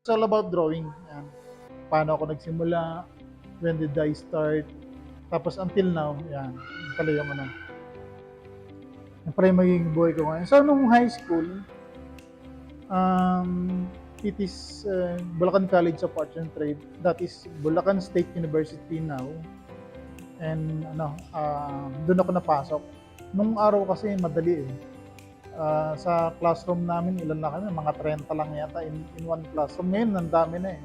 It's all about drawing. Yan. Paano ako nagsimula, when did I start, tapos until now, yan. Yan pala yung ano. Yan pala yung magiging buhay ko ngayon. So, nung high school, it is Bulacan College of Arts and Trade. That is Bulacan State University now. And doon ako napasok. Nung araw kasi madali eh. Sa classroom namin, ilan lang kami, mga 30 lang yata in one classroom. Ngayon, ang dami na eh.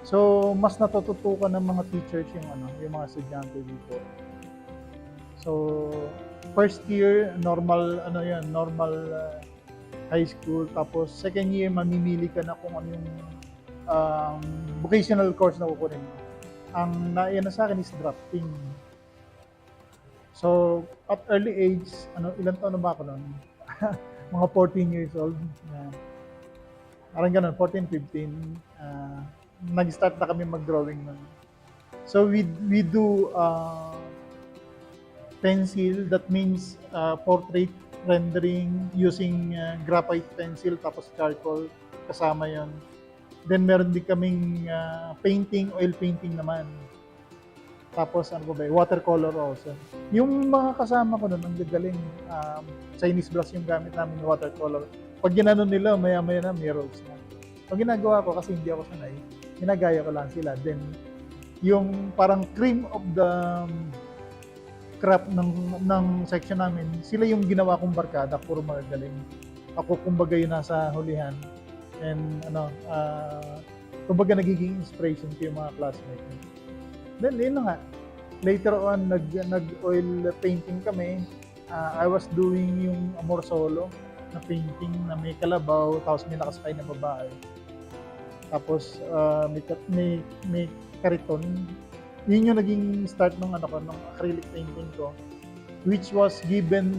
So, mas natututukan ng mga teachers yung mga estudyante dito. So, first year, normal high school. Tapos, second year, mamimili ka na kung ano yung vocational course na kukunin mo. Ang naiyan na sa akin is drafting. So, at early age, ilan taon na ba ako noon? Mga 14 years old. Yan. Parang ganun, 14, 15. Nag-start na kami mag-drawing nun. So, we do pencil, that means portrait rendering using graphite pencil tapos charcoal, kasama yon. Then meron din kaming painting, oil painting naman. Tapos ano ba, watercolor also. Yung mga kasama ko nun, ang gagaling. Chinese brush yung gamit namin, watercolor. Pag ginano nila, maya-maya na, murals na. Pag ginagawa ko, kasi hindi ako sanay, ginagaya ko lang sila. Then, yung parang cream of the craft ng section namin, sila yung ginawa kong barkada, puro magagaling. Ako kumbaga yung nasa hulihan. And kumbaga nagiging inspiration ko yung mga classmates. Then, yun na nga. Later on, nag-oil painting kami. I was doing yung Amor Solo na painting na may kalabaw, tapos may nakasakay na babae. Tapos, may kariton. Yun yung naging start ng acrylic painting ko, which was given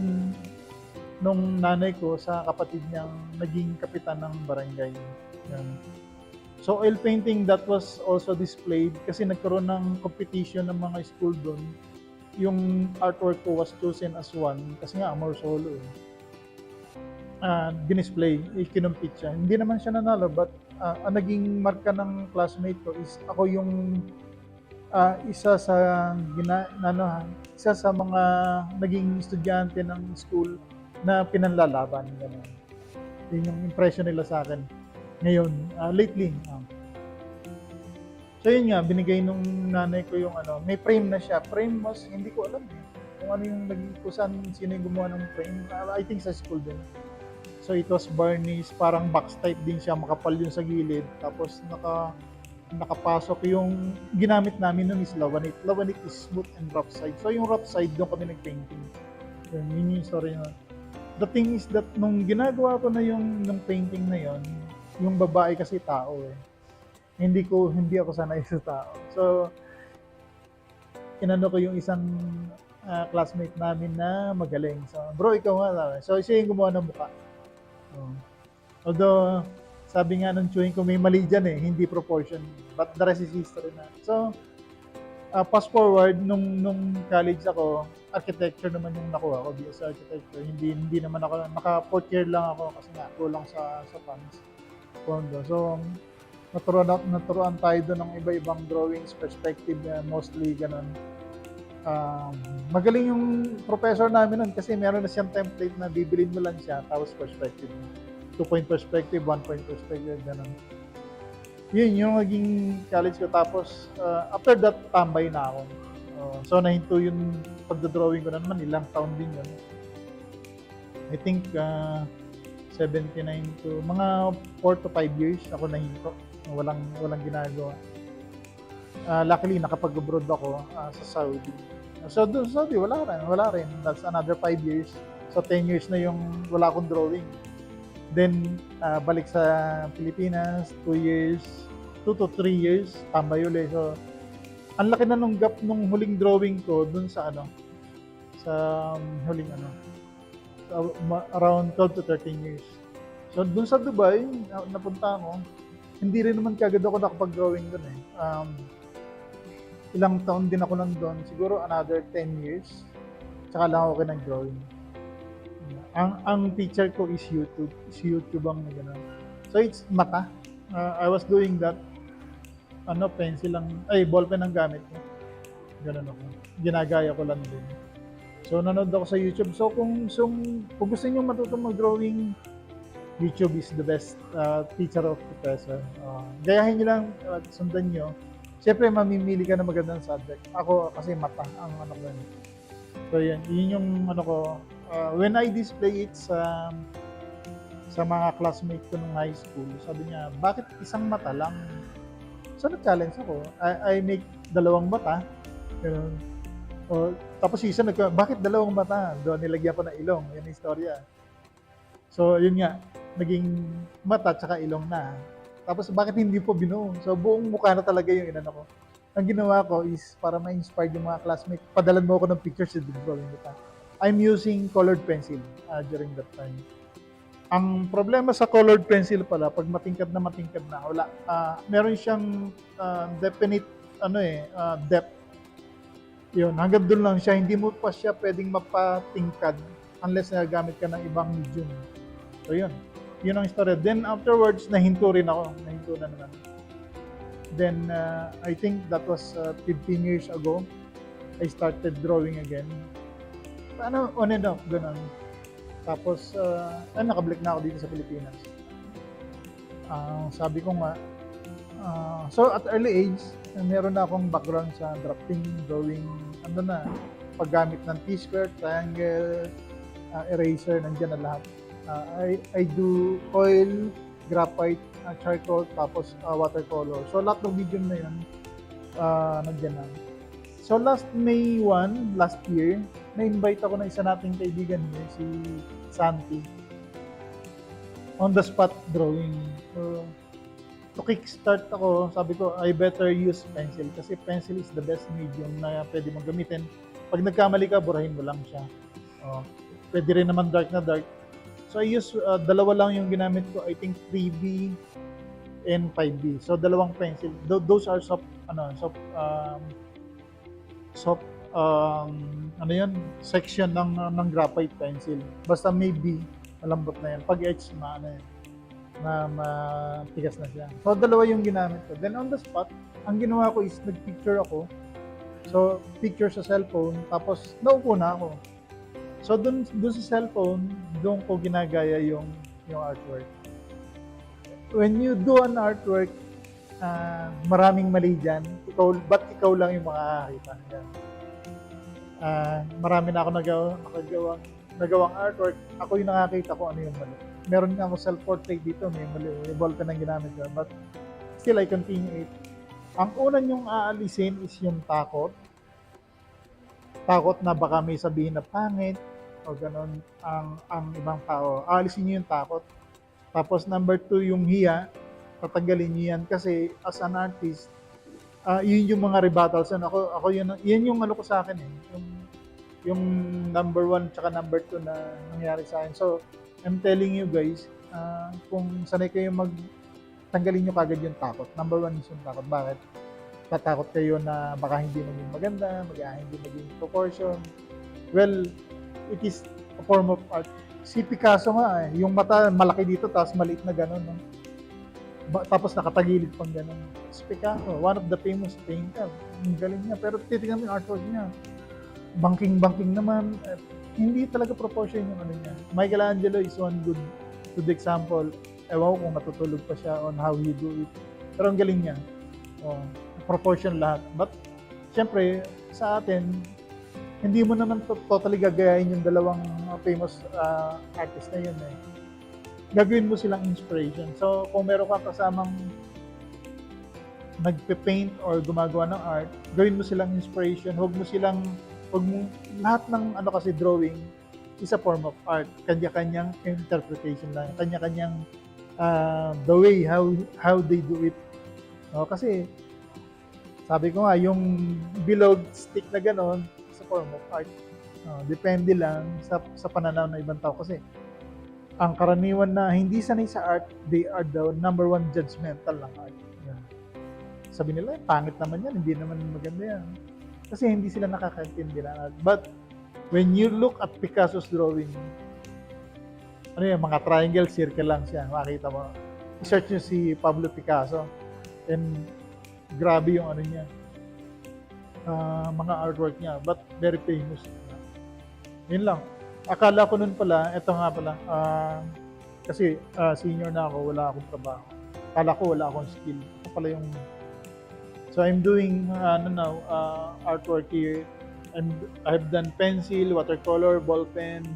nung nanay ko sa kapatid niyang naging kapitan ng barangay. Yan. So oil painting, that was also displayed kasi nagkaroon ng competition ng mga school doon. Yung artwork ko was chosen as one kasi nga Amor Solo eh. Dinisplay, kinumpit siya. Hindi naman siya nanalo, but ang naging marka ng classmate ko is ako yung isa sa mga naging estudyante ng school na pinanlalaban. Ganun. Yun yung impression nila sa akin ngayon, lately. So yun nga, binigay nung nanay ko yung may frame na siya. Frame was, hindi ko alam kung ano yung sino yung gumawa ng frame. I think sa school din. So it was varnish, parang box type din siya, makapal yun sa gilid. Tapos nakapasok yung ginamit namin nun is lawanit. Lawanit is smooth and rough side. So yung rough side, doon kami nag-painting. So yun yung story na. The thing is that nung ginagawa ko na yung painting na yon, yung babae kasi tao eh. Hindi ako sanay sa tao. So inano ko yung isang classmate namin na magaling. So, bro, ikaw nga. So, siya yung gumawa ng mukha. Although, sabi nga ng chewing ko, may mali dyan eh, hindi proportion. But the rest is history na. So, fast forward, nung college ako, architecture naman yung nakuha ko, BS Architecture. Hindi naman ako, naka 4th year lang ako kasi nga, kulang sa funds. Pondo. So, naturuan tayo doon ng iba-ibang drawings, perspective, mostly ganun. Magaling yung professor namin nun kasi meron na siyang template na bibilin mo lang siya, tapos perspective. 2-point perspective, 1-point perspective, ganun. Yun yung naging college ko. Tapos, after that, tambay na ako. So, nahinto yung pagdodrawing ko na naman. Ilang taon din yun. I think, 79 to, mga 4 to 5 years ako nahinto. Walang ginagawa. Luckily, nakapag-abroad ako sa Saudi. So, doon sa Saudi, wala rin. That's another 5 years. So, 10 years na yung wala akong drawing. Then, balik sa Pilipinas, 2 to 3 years, tambay ulit. So, ang laki na nung gap nung huling drawing ko dun sa huling around 12 to 13 years. So, dun sa Dubai, napunta ako, hindi rin naman kagad ako nakapag-drawing dun eh. Ilang taon din ako nandun, siguro another 10 years, tsaka lang ako nag-drawing. Ang teacher ko is YouTube. Is YouTube ang gano'n. So, it's mata. I was doing that, pencil lang, ay, ballpen ang gamit ko. Ganun ako. Ginagaya ko lang din. So, nanood ako sa YouTube. So, kung gusto niyo matutong mag-drawing, YouTube is the best teacher of professor. Gayahin niyo lang, sundan niyo. Siyempre, mamimili ka ng magandang subject. Ako, kasi mata ang ano ko. So, yun yung ano ko. When I display it sa mga classmates ko nung high school, sabi niya, bakit isang mata lang? So, nag-challenge ako. I make dalawang mata. Ganun. Tapos isa bakit dalawang mata? Doon nilagyan ko ng ilong. Yan ang istorya. So, yun nga. Naging mata tsaka ilong na. Tapos, bakit hindi po binuo? So, buong mukha na talaga yung inano ko. Ang ginawa ko is para ma-inspire yung mga classmates. Padalan mo ako ng pictures sa drawing kita. I'm using colored pencil during that time. Ang problema sa colored pencil pala, pag matingkad na, wala. Meron siyang definite depth. Yun, hanggang doon lang siya. Hindi mo pa siya pwedeng mapatingkad unless nagamit ka ng ibang medium. So yun. Yun ang story. Then afterwards, nahinto rin ako. Nahinto na naman. Then I think that was 15 years ago. I started drawing again. On and off, ganun. Tapos, nakabalik na ako dito sa Pilipinas. Sabi ko nga, so at early age, meron na akong background sa drafting, drawing, paggamit ng T-square, triangle, eraser, nandiyan na lahat. I do oil, graphite, charcoal, tapos watercolor. So lahat ng medium na yun, nandiyan na. So last May 1, last year, na-invite ako ng isa nating kaibigan niya, si Santi. On the spot drawing. So, to kickstart ako, sabi ko, I better use pencil kasi pencil is the best medium na pwede mong gamitin. Pag nagkamali ka, burahin mo lang siya. Pwede rin naman dark na dark. So I use, dalawa lang yung ginamit ko, I think 3B and 5B. So dalawang pencil. Those are soft section ng graphite pencil. Basta may B, malambot na yan. Pag etch, matigas na siya. So, dalawa yung ginamit ko. Then, on the spot, ang ginawa ko is nag-picture ako. So, picture sa cellphone, tapos naupo na ako. So, dun sa cellphone, doon ko ginagaya yung artwork. When you do an artwork, maraming mali dyan. Ikaw lang yung makakakita. Yan. Marami na ako nagawang artwork. Ako yung nakakita ko ano yung mali. Meron nga ako self-portrait dito, may mali. May ballpen ang ginamit ko. But still, I continue it. Ang una nyong aalisin is yung takot. Takot na baka may sabihin na pangit o ganun ang ibang tao. Aalisin nyo yung takot. Tapos number 2, yung hiya. Tatanggalin nyo yan kasi as an artist, yun yung mga rebuttals. Ako yun yung ano ko sa akin eh. Yung number 1 tsaka number 2 na nangyari sa akin. So, I'm telling you guys, kung sanay kayo tanggalin nyo kagad yung takot. Number 1 is yung takot. Bakit? Tatakot kayo na baka hindi maging maganda, hindi maging proportion. Well, it is a form of art. Si Picasso nga yung mata malaki dito tapos maliit na gano'n. No? Tapos nakatagilid pang gano'n. Si Picasso, one of the famous painter. Ang galing niya. Pero titignan mo yung artwork niya. Banking naman. Hindi talaga proportion yung ano niya. Michelangelo is one good example. Ewan ko kung matutulog pa siya on how he do it. Pero ang galing niya. Proportion lahat. But, syempre, sa atin, hindi mo naman totally gagayahin yung dalawang famous artist na yun eh. Gagawin mo silang inspiration. So, kung meron kang kasamang nagpe-paint or gumagawa ng art, gawin mo silang inspiration. Lahat ng kasi drawing is a form of art. Kanya-kanyang interpretation lang. Kanya-kanyang the way how they do it. Kasi, sabi ko nga, yung bilog stick na gano'n, is a form of art. Depende lang sa pananaw ng ibang tao. Kasi, ang karaniwan na hindi sanay sa art, they are the number 1 judgmental ng art. Yan. Sabi nila, pangit naman yan, hindi naman maganda yan. Kasi hindi sila nakakaintindi ng art. But, when you look at Picasso's drawing, mga triangle, circle lang siya, makita mo. search nyo si Pablo Picasso and grabe yung ano niya, mga artwork niya, but very famous. Yun lang. Akala ko nun pala, eto nga pala, kasi senior na ako, wala akong trabaho. Akala ko wala akong skill. Ito pala yung, so I'm doing now, artwork here. I've done pencil, watercolor, ball pen,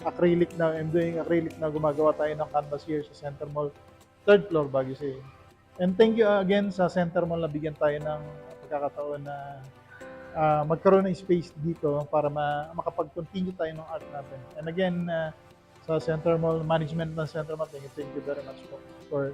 acrylic na. I'm doing acrylic na, gumagawa tayo ng canvas here sa Center Mall, 3rd floor, Baguio City. And thank you again sa Center Mall na bigyan tayo ng pagkakataon na magkaroon ng space dito para makapag-continue tayo ng art natin. And again, sa Center Mall, management ng Center Mall, thank you very much for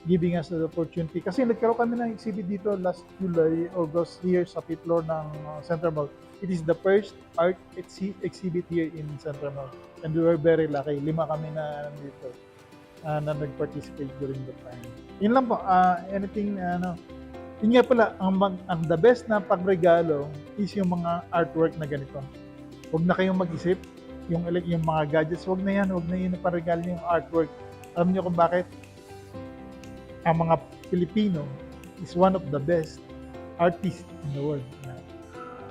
giving us the opportunity. Kasi nagkaroon kami ng exhibit dito last July, August here sa 5th floor ng Center Mall. It is the first art exhibit here in Center Mall. And we were very lucky. 5 kami na nandito na nag-participate during the time. Yun lang po. Anything, yun nga pala, ang the best na pagregalo is yung mga artwork na ganito. Huwag na kayong mag-isip. Yung mga gadgets, huwag na yan na paregalo yung artwork. Alam niyo kung bakit? Ang mga Pilipino is one of the best artists in the world.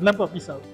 Yun lang po, peace out.